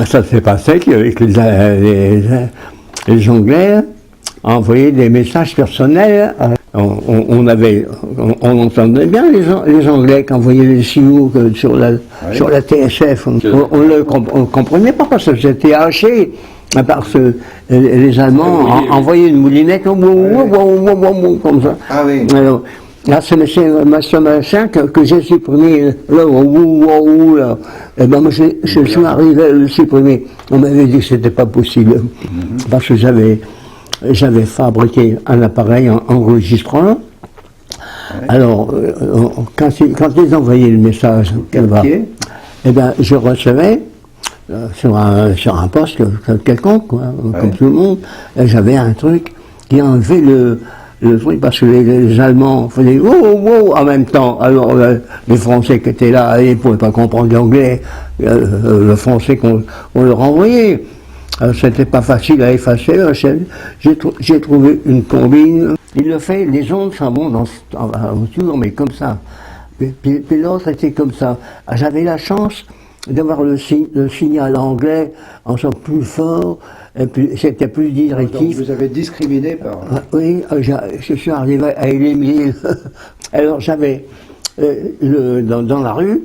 ça s'est passé que les Anglais envoyaient des messages personnels. On entendait bien les Anglais qui envoyaient les signaux sur la TSF. On ne comprenait pas parce que c'était haché. Parce que les Allemands envoyaient une moulinette comme ça. Ah oui. Alors, là, c'est M. Machin que j'ai supprimé. Là. Et ben moi, je suis arrivé à le supprimer. On m'avait dit que c'était pas possible. Parce que j'avais fabriqué un appareil enregistrant. Alors, quand ils envoyaient le message, eh ben, je recevais sur un poste quelconque, quoi, comme tout le monde, et j'avais un truc qui enlevait le truc parce que les Allemands faisaient wow en même temps. Alors les Français qui étaient là, ils ne pouvaient pas comprendre l'anglais, le français qu'on leur envoyait. C'était pas facile à effacer. J'ai trouvé une combine. Il le fait, les ondes s'en vont toujours, mais comme ça. Puis l'autre était comme ça. J'avais la chance d'avoir le signal anglais en son plus fort, et puis c'était plus directif. Donc vous avez discriminé par... Oui, je suis arrivé à éliminer. Alors j'avais, dans la rue,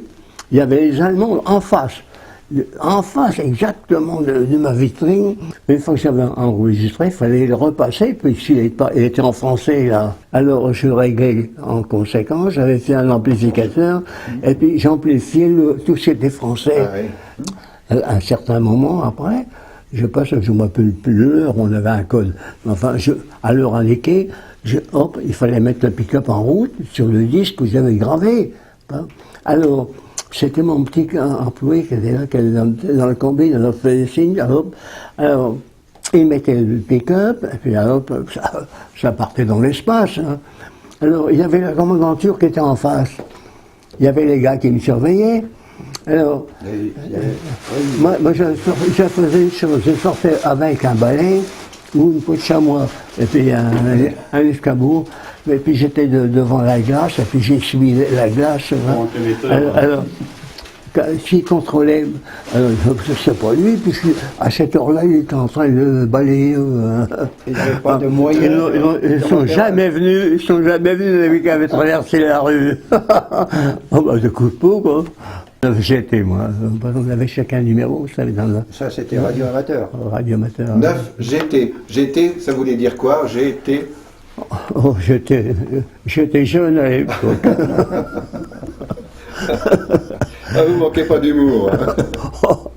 il y avait les Allemands en face exactement de ma vitrine. Une fois que j'avais enregistré, il fallait le repasser, puisqu'il était en français là. Alors je réglais en conséquence, j'avais fait un amplificateur, et puis j'amplifiais tout ce qui était français. À un certain moment après, je pense que je ne m'appelle plus l'heure, on avait un code. Enfin, à l'heure indiquée, il fallait mettre le pick-up en route sur le disque que j'avais gravé. Alors, c'était mon petit employé qui était là, qui était dans le combi, dans notre signe. Alors, il mettait le pick-up, et puis ça partait dans l'espace. Hein. Alors, il y avait la commandanture qui était en face. Il y avait les gars qui me surveillaient. Alors, moi je faisais une chose, je sortais avec un balai ou une peau de chamois, et puis un escabeau, et puis j'étais devant la glace, et puis j'essuyais la glace. Alors, s'il contrôlait, c'est pas lui, puisque à cette heure-là, il était en train de balayer. Il n'y avait pas de moyens. Ils sont jamais venus, les qui avaient traversé la rue. Oh, bah, de coup de peau, quoi. J'étais, moi. On avait chacun un numéro, vous savez, Ça, c'était radio amateur. Radio amateur. 9 GT. GT, ça voulait dire quoi? GT. Oh, j'étais jeune à l'époque. Ah, vous manquez pas d'humour. Oh,